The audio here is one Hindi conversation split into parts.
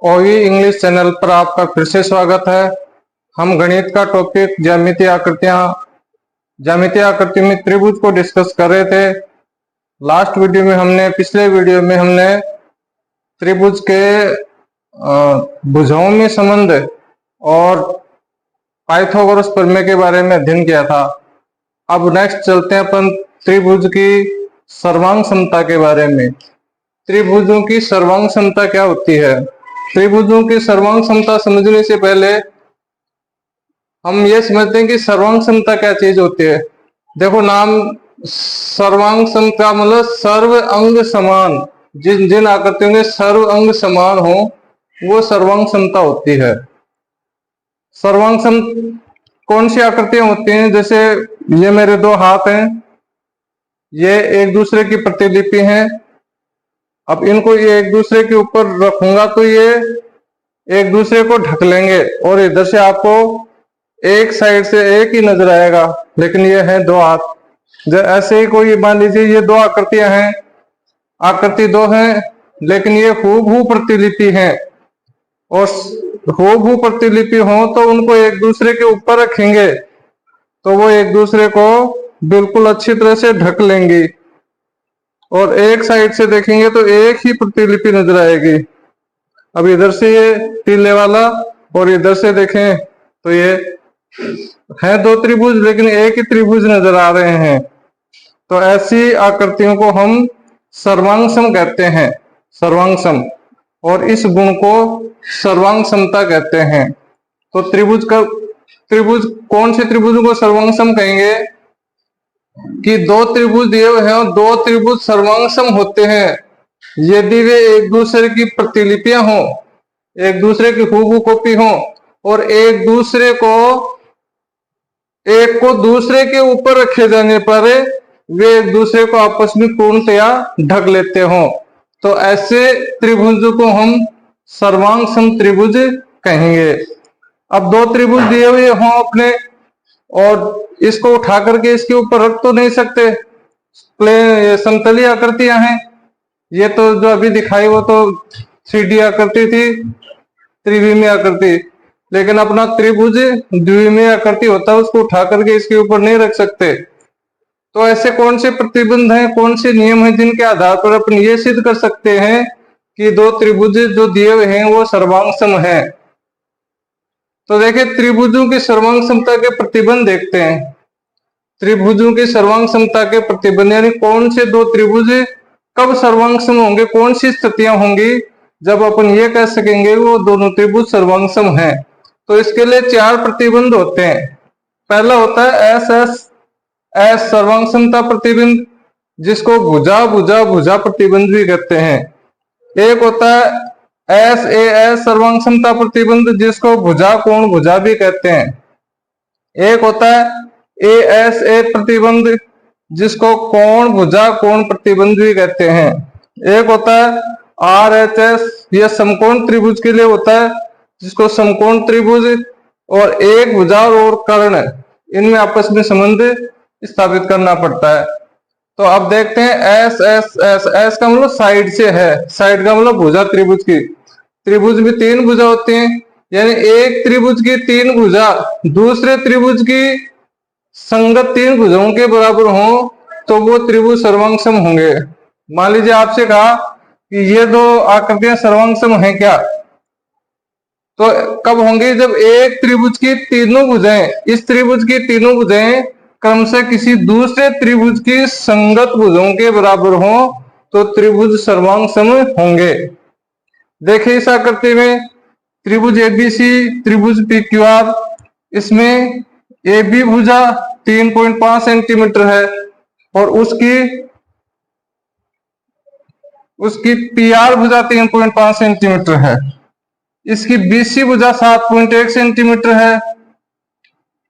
ओवी इंग्लिश चैनल पर आपका फिर से स्वागत है। हम गणित का टॉपिक ज्यामितीय आकृति में त्रिभुज को डिस्कस कर रहे थे। पिछले वीडियो में हमने त्रिभुज के भुजाओं में संबंध और पाइथागोरस प्रमेय के बारे में अध्ययन किया था। अब नेक्स्ट चलते हैं अपन त्रिभुज की सर्वांग समता के बारे में। त्रिभुजों की सर्वांग समता क्या होती है? त्रिभुजों की सर्वांग समता समझने से पहले हम ये समझते हैं कि सर्वांग समता क्या चीज होती है। देखो, नाम सर्वांग समता मतलब सर्व अंग समान, जिन जिन आकृतियों के सर्व अंग समान हो वो सर्वांग समता होती है। सर्वांग सम कौन सी आकृतियां होती हैं? जैसे ये मेरे दो हाथ हैं, ये एक दूसरे की प्रतिलिपि हैं। अब इनको ये एक दूसरे के ऊपर रखूंगा तो ये एक दूसरे को ढक लेंगे और इधर से आपको एक साइड से एक ही नजर आएगा, लेकिन ये है दो हाथ। ऐसे ही कोई मान लीजिए ये दो आकृतियां हैं, आकृति दो हैं लेकिन ये हूबहू प्रतिलिपि हैं, और हूबहू प्रतिलिपि हो तो उनको एक दूसरे के ऊपर रखेंगे तो वो एक दूसरे को बिल्कुल अच्छी तरह से ढक लेंगी, और एक साइड से देखेंगे तो एक ही प्रतिलिपि नजर आएगी। अब इधर से ये तीले वाला और इधर से देखें तो ये है दो त्रिभुज लेकिन एक ही त्रिभुज नजर आ रहे हैं। तो ऐसी आकृतियों को हम सर्वांग सम कहते हैं, सर्वांग सम, और इस गुण को सर्वांग समता कहते हैं। तो त्रिभुज कौन से त्रिभुज को सर्वांग सम कहेंगे? कि दो त्रिभुज दिए हुए हैं और दो त्रिभुज सर्वांग सम होते हैं यदि वे एक दूसरे की प्रतिलिपियां हो, एक दूसरे की हूबहू कॉपी हो, और एक को दूसरे के ऊपर रखे जाने पर वे एक दूसरे को आपस में पूर्णतया ढक लेते हो, तो ऐसे त्रिभुज को हम सर्वांग सम त्रिभुज कहेंगे। अब दो त्रिभुज दिए हुए हों अपने, और इसको उठा करके इसके ऊपर रख तो नहीं सकते, प्लेन समतलीय आकृतियां हैं। ये तो जो अभी दिखाई वो तो 3D आकृति थी, त्रिविमीय आकृति, लेकिन अपना त्रिभुज द्विविमीय आकृति होता है, उसको उठा करके इसके ऊपर नहीं रख सकते। तो ऐसे कौन से प्रतिबंध हैं, कौन से नियम हैं जिनके आधार पर अपन ये सिद्ध कर सकते हैं कि दो त्रिभुज जो दिए हुए हैं वो सर्वांग सम है? तो देखिए, त्रिभुजों की सर्वांग समता के प्रतिबंध देखते हैं। त्रिभुजों की सर्वांग समता के प्रतिबंध यानी कौन से दो त्रिभुज कब सर्वांग सम होंगे, कौन सी स्थितियां होंगी जब अपन ये कह सकेंगे वो दोनों त्रिभुज सर्वांग सम हैं। तो इसके लिए 4 प्रतिबंध होते हैं। पहला होता है एस सर्वांग समता प्रतिबंध, जिसको भुजा भुजा भुजा प्रतिबंध भी कहते हैं। एक होता है एस सर्वांग समता प्रतिबंध, जिसको भुजा कोण भुजा भी कहते हैं। एक होता है ए प्रतिबंध, जिसको कोण भुजा कोण प्रतिबंध भी कहते हैं। एक होता है RHS, यह समकोण त्रिभुज के लिए होता है, जिसको समकोण त्रिभुज और एक भुजा और कर्ण इनमें आपस में संबंध स्थापित करना पड़ता है। तो अब देखते हैं एस का मतलब साइड से है, साइड का मतलब भुजा त्रिभुज की। त्रिभुज में 3 भुजा होती हैं, यानी एक त्रिभुज की 3 भुजा दूसरे त्रिभुज की संगत 3 भुजाओं के बराबर हो तो वो त्रिभुज सर्वांग सम होंगे। मान लीजिए आपसे कहा कि ये दो आकृतियां सर्वांग सम हैं क्या? तो कब होंगे? जब एक त्रिभुज की तीनों भुजाएं, इस त्रिभुज की तीनों भुजाएं क्रमशः किसी दूसरे त्रिभुज की संगत भुजाओं के बराबर हो तो त्रिभुज सर्वांग सम होंगे। देखिए, इस आकृति में त्रिभुज ABC, त्रिभुज PQR, इसमें AB भुजा 3.5 सेंटीमीटर है और उसकी PR भुजा 3.5 सेंटीमीटर है। इसकी BC भुजा 7.1 सेंटीमीटर है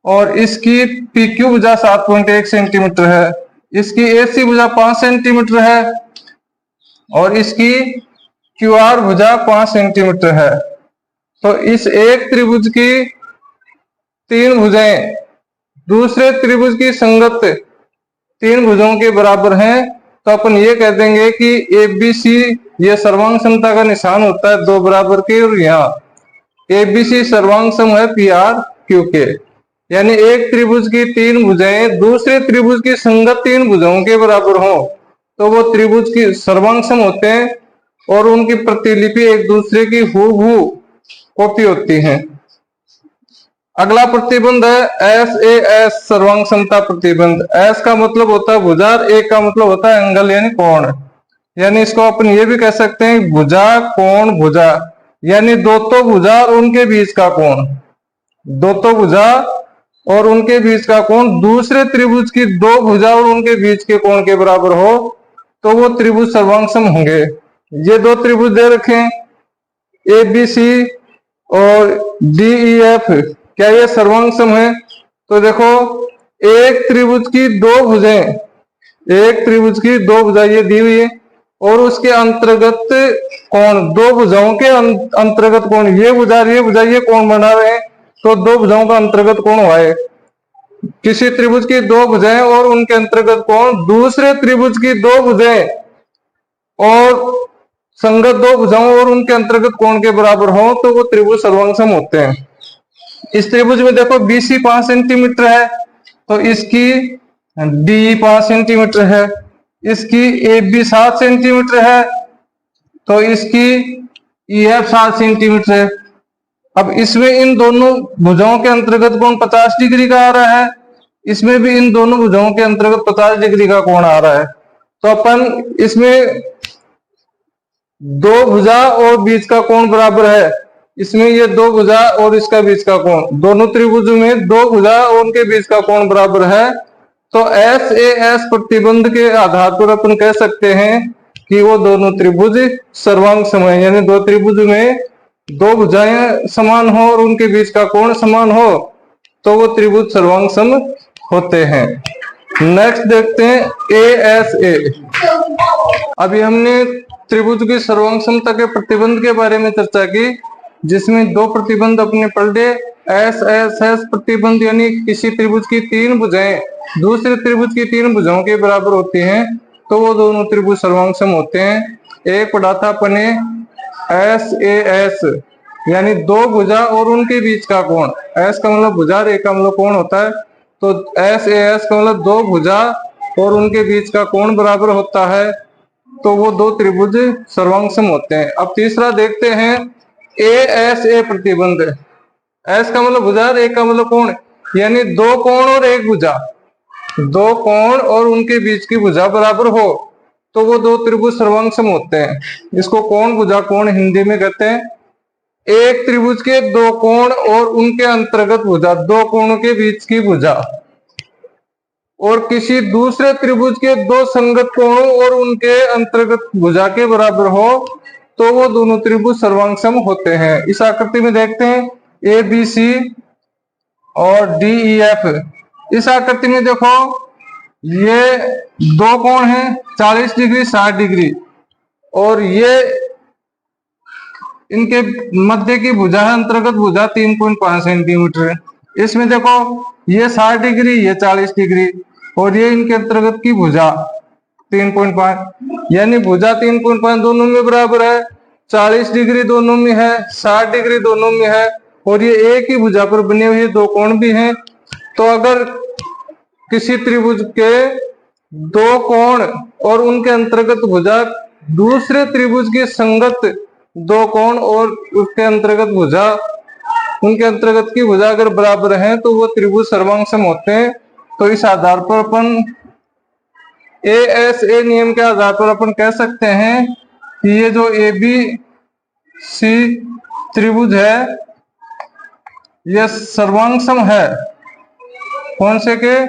और इसकी PQ भुजा 7.1 सेंटीमीटर है। इसकी AC भुजा 5 सेंटीमीटर है और इसकी QR भुजा 5 सेंटीमीटर है। तो इस एक त्रिभुज की 3 भुजाएं दूसरे त्रिभुज की संगत 3 भुजाओं के बराबर हैं तो अपन ये कह देंगे कि ए बी सी ये सर्वांग समता का निशान होता है दो बराबर के, और यहाँ ए बी सी सर्वांग सम है पी आर क्यू के। यानी एक त्रिभुज की तीन भुजाएं दूसरे त्रिभुज की संगत तीन भुजाओं के बराबर हो तो वो त्रिभुज की सर्वांग सम होते हैं, और उनकी प्रतिलिपि एक दूसरे की हूबहू कॉपी होती है। अगला प्रतिबंध है एस ए एस सर्वांग समता प्रतिबंध। एस का मतलब होता है भुजा, ए का मतलब होता है एंगल यानी कोण। यानी इसको अपन ये भी कह सकते हैं भुजा कोण भुजा, यानी दो तो भुजा और उनके बीच का कोण, दो तो भुजा और उनके बीच का कोण दूसरे त्रिभुज की दो भुजा और उनके बीच के कोण के बराबर हो तो वो त्रिभुज सर्वांग सम होंगे। ये दो त्रिभुज दे रखे हैं ए बी सी और डी ई एफ, क्या ये सर्वांग सम है? तो देखो एक त्रिभुज की दो भुजाएं, एक त्रिभुज की दो भुजा ये दी हुई है और उसके अंतर्गत कोण, दो भुजाओं के अंतर्गत कोण, ये भुजा ये कोण बना रहे हैं तो दो भुजाओं का अंतर्गत कोण हुआ है। किसी त्रिभुज की दो भुजाएं और उनके अंतर्गत कोण दूसरे त्रिभुज की दो भुजाएं और संगत दो भुजाओं और उनके अंतर्गत कोण के बराबर हो तो वो त्रिभुज सर्वांग सम होते हैं। इस त्रिभुज में देखो बीसी 5 सेंटीमीटर है तो इसकी डी 5 सेंटीमीटर है, इसकी ए बी 7 सेंटीमीटर है तो इसकी ई एफ 7 सेंटीमीटर है। अब इसमें इन दोनों भुजाओं के अंतर्गत कोण 50 डिग्री का आ रहा है, इसमें भी इन दोनों भुजाओं के अंतर्गत 50 डिग्री का कोण आ रहा है। तो अपन इसमें दो भुजा और बीच का कोण बराबर है, इसमें ये दो भुजा और इसका बीच का कोण, दोनों त्रिभुजों में दो भुजा और उनके बीच का कोण बराबर है। तो एस ए एस प्रतिबंध के आधार पर अपन कह सकते हैं कि वो दोनों त्रिभुज सर्वांग सम है। यानी दो त्रिभुज में दो भुजाएं समान हो और उनके बीच का कोण समान हो तो वो त्रिभुज सर्वांग सम होते हैं। नेक्स्ट देखते हैं ए एस ए। अभी हमने त्रिभुज की सर्वांग समता के प्रतिबंध के बारे में चर्चा की, जिसमें दो प्रतिबंध अपने पढ़ लिए। एस एस एस प्रतिबंध यानी किसी त्रिभुज की तीन भुजाएं दूसरे त्रिभुज की तीन भुजाओं के बराबर होती हैं तो वो दोनों त्रिभुज सर्वांग सम होते हैं। एक पढ़ा था अपने एस ए एस यानी दो भुजा और उनके बीच का कोण, एस का मतलब भुजा और ए का मतलब कोण होता है, तो एस ए एस का मतलब दो भुजा और उनके बीच का कोण बराबर होता है तो वो दो त्रिभुज सर्वांग सम होते हैं। अब तीसरा देखते हैं ए एस ए प्रतिबंध। एस का मतलब भुजा, ए का मतलब कोण, यानी दो कोण और एक भुजा, दो कोण और उनके बीच की भुजा बराबर हो तो वो दो त्रिभुज सर्वांग सम होते हैं। इसको कोण भुजा कोण हिंदी में कहते हैं। एक त्रिभुज के दो कोण और उनके अंतर्गत भुजा, दो कोणों के बीच की भुजा और किसी दूसरे त्रिभुज के दो संगत कोणों और उनके अंतर्गत भुजा के बराबर हो तो वो दोनों त्रिभुज सर्वांग सम होते हैं। इस आकृति में देखते हैं ए बी सी और डी ई एफ। इस आकृति में देखो ये दो कोण हैं 40 डिग्री 60 डिग्री और ये इनके मध्य की भुजा है, अंतर्गत भुजा 3.5 सेंटीमीटर है। इसमें देखो ये 60 डिग्री ये 40 डिग्री और ये इनके अंतर्गत की भुजा 3.5, यानी भुजा 3.5 दोनों में बराबर है, 40 डिग्री दोनों में है, 60 डिग्री दोनों में है और ये एक ही भुजा पर बने हुए दो कोण भी हैं। तो अगर किसी त्रिभुज के दो कोण और उनके अंतर्गत भुजा दूसरे त्रिभुज के संगत दो कोण और उसके अंतर्गत भुजा उनके अंतर्गत की भुजा अगर बराबर है तो वो त्रिभुज सर्वांग सम होते हैं। तो इस आधार पर अपन ए एस ए नियम के आधार पर अपन कह सकते हैं कि ये जो ए बी सी त्रिभुज है ये सर्वांग सम है। कौन से के?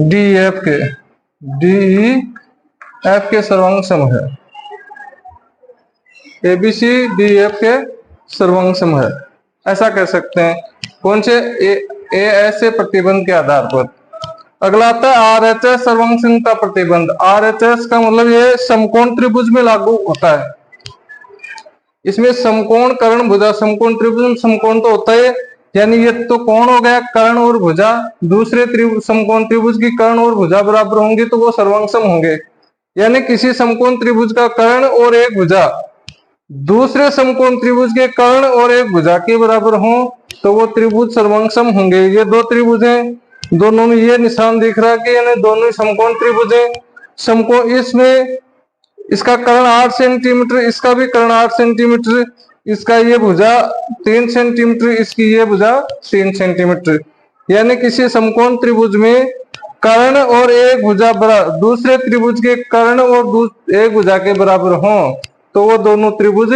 डी एफ के, डी ई एफ के सर्वांग सम है। A B C D F के सर्वांग सम है, ऐसा कह सकते हैं। कौन से? ए एस ए प्रतिबंध के आधार पर। अगला आता है आर एच एस सर्वांग समता प्रतिबंध। आर एच एस का मतलब ये समकोण त्रिभुज में लागू होता है। इसमें समकोण कर्ण भुजा, समकोण त्रिभुज में समकोण तो होता है, यानी ये तो कोण हो गया, कर्ण और भुजा दूसरे समकोण त्रिभुज की कर्ण और भुजा बराबर होंगे तो वो सर्वांग सम होंगे। यानी किसी समकोण त्रिभुज का कर्ण और एक भुजा दूसरे समकोण त्रिभुज के कर्ण और एक भुजा के बराबर हो तो वो त्रिभुज सर्वांग सम होंगे। ये दो त्रिभुज हैं, दोनों में ये निशान दिख रहा है कि यानी दोनों ही समकोण त्रिभुज है। समकोण इसमें इसका कर्ण 8 सेंटीमीटर, इसका भी कर्ण 8 सेंटीमीटर, इसका ये भुजा 3 सेंटीमीटर, इसकी ये भुजा 3 सेंटीमीटर। यानी किसी समकोण त्रिभुज में कर्ण और एक भुजा दूसरे त्रिभुज के कर्ण और एक भुजा के बराबर हो तो वो दोनों त्रिभुज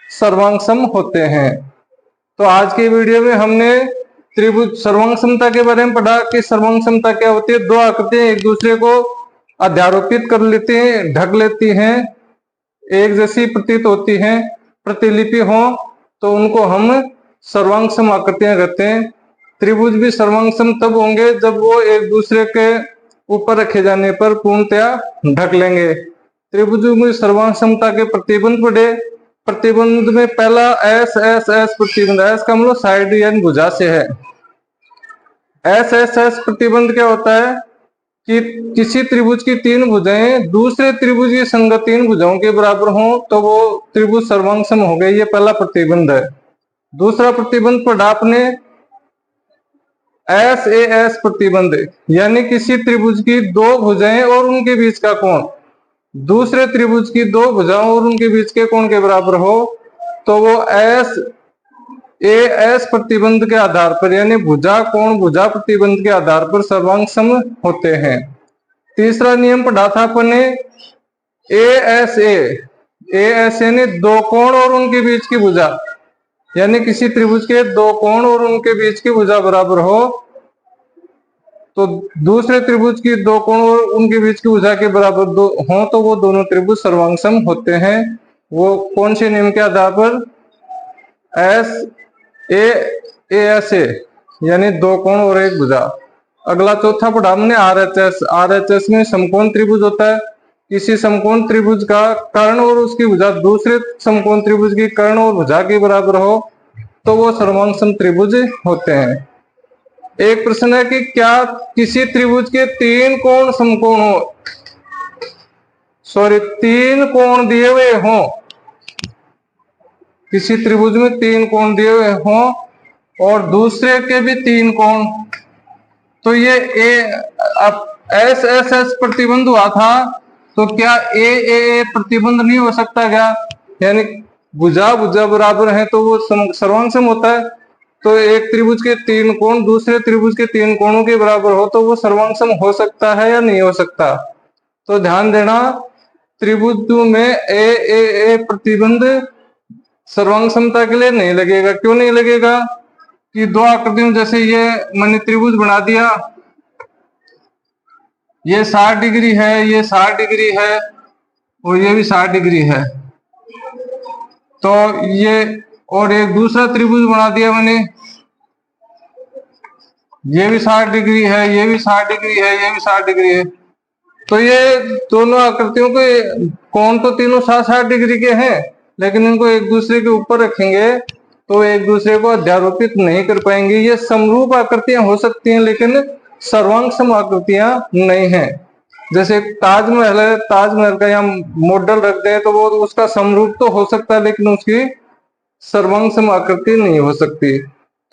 सर्वांग सम होते हैं। तो आज की वीडियो में हमने त्रिभुज सर्वांग समता के बारे में पढ़ा कि सर्वांग समता क्या होती है। दो आकृतियां एक दूसरे को अध्यारोपित कर लेती हैं, ढक लेती हैं, एक जैसी प्रतीत होती हैं, प्रतिलिपि हो तो उनको हम सर्वांग सम आकृतियां कहते हैं। त्रिभुज भी सर्वांग सम तब होंगे जब वो एक दूसरे के ऊपर रखे जाने पर पूर्णतया ढक लेंगे। त्रिभुजों में सर्वांग समता के प्रतिबंध पढ़े। प्रतिबंध में पहला एस एस एस प्रतिबंध, एस का मतलब साइड यानी भुजा से है। एस एस एस प्रतिबंध क्या होता है कि किसी त्रिभुज की तीन भुजाएं दूसरे त्रिभुज की संगत तीन भुजाओं के बराबर हो तो वो त्रिभुज सर्वांग सम हो गए। ये पहला प्रतिबंध है। दूसरा प्रतिबंध पढ़ा आपने एस ए एस प्रतिबंध, यानी किसी त्रिभुज की दो भुजाएं और उनके बीच का कोण दूसरे त्रिभुज की दो भुजाओं और उनके बीच के कोण के बराबर हो तो वो एस ए एस प्रतिबंध के आधार पर यानी भुजा कोण भुजा प्रतिबंध के आधार पर सर्वांग सम होते हैं। तीसरा नियम पढ़ा था अपने ए एस यानी दो कोण और उनके बीच की भुजा, यानी किसी त्रिभुज के दो कोण और उनके बीच की भुजा बराबर हो तो दूसरे त्रिभुज की दो कोण और उनके बीच की भुजा के बराबर हो तो वो दोनों त्रिभुज सर्वांग सम होते हैं। वो कौन से नियम के आधार पर? एस ए एस ए यानी दो कोण और एक भुजा। अगला चौथा पढ़ा हमने आरएचएस। आरएचएस में समकोण त्रिभुज होता है। किसी समकोण त्रिभुज का कर्ण और उसकी भुजा दूसरे समकोण त्रिभुज की कर्ण और भुजा के बराबर हो तो वो सर्वांग सम त्रिभुज होते हैं। एक प्रश्न है कि क्या किसी त्रिभुज के तीन कोण समकोण हो, तीन कोण दिए हुए हों, किसी त्रिभुज में तीन कोण दिए हुए हों और दूसरे के भी तीन कोण, तो ये एस एस एस प्रतिबंध हुआ था तो क्या ए प्रतिबंध नहीं हो सकता क्या? यानी भुजा भुजा बराबर है तो वो सर्वांग सम होता है। तो एक त्रिभुज के तीन कोण दूसरे त्रिभुज के तीन कोणों के बराबर हो तो वो सर्वांग सम हो सकता है या नहीं हो सकता? तो ध्यान देना, त्रिभुज में ए प्रतिबंध सर्वांग समता के लिए नहीं लगेगा। क्यों नहीं लगेगा? कि दो आकृतियों जैसे ये मैंने त्रिभुज बना दिया, ये 60 डिग्री है, ये 60 डिग्री है और ये भी 60 डिग्री है, तो ये और एक दूसरा त्रिभुज बना दिया मैंने, ये भी 60 डिग्री है, ये भी 60 डिग्री है, ये भी 60 डिग्री है। तो ये दोनों आकृतियों के कोण तो तीनों 60 डिग्री के हैं, लेकिन इनको एक दूसरे के ऊपर रखेंगे तो एक दूसरे को अध्यारोपित नहीं कर पाएंगे। ये समरूप आकृतियां हो सकती हैं लेकिन सर्वांग सम आकृतियां नहीं है। जैसे ताजमहल है, ताजमहल का यहाँ मॉडल रखते हैं तो वो उसका समरूप तो हो सकता है लेकिन उसकी सर्वांग सम आकृति नहीं हो सकती।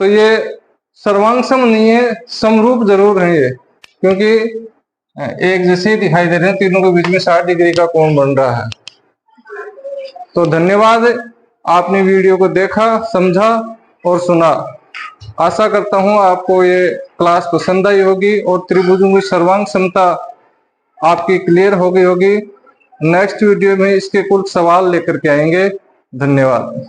तो ये सर्वांग सम नहीं है, समरूप जरूर है ये, क्योंकि एक जैसे दिखाई दे रहे हैं, तीनों के बीच में 60 डिग्री का कोण बन रहा है। तो धन्यवाद, आपने वीडियो को देखा, समझा और सुना। आशा करता हूं आपको ये क्लास पसंद आई होगी और त्रिभुजों की सर्वांग समता आपकी क्लियर हो गई होगी। नेक्स्ट वीडियो में इसके कुछ सवाल लेकर के आएंगे। धन्यवाद।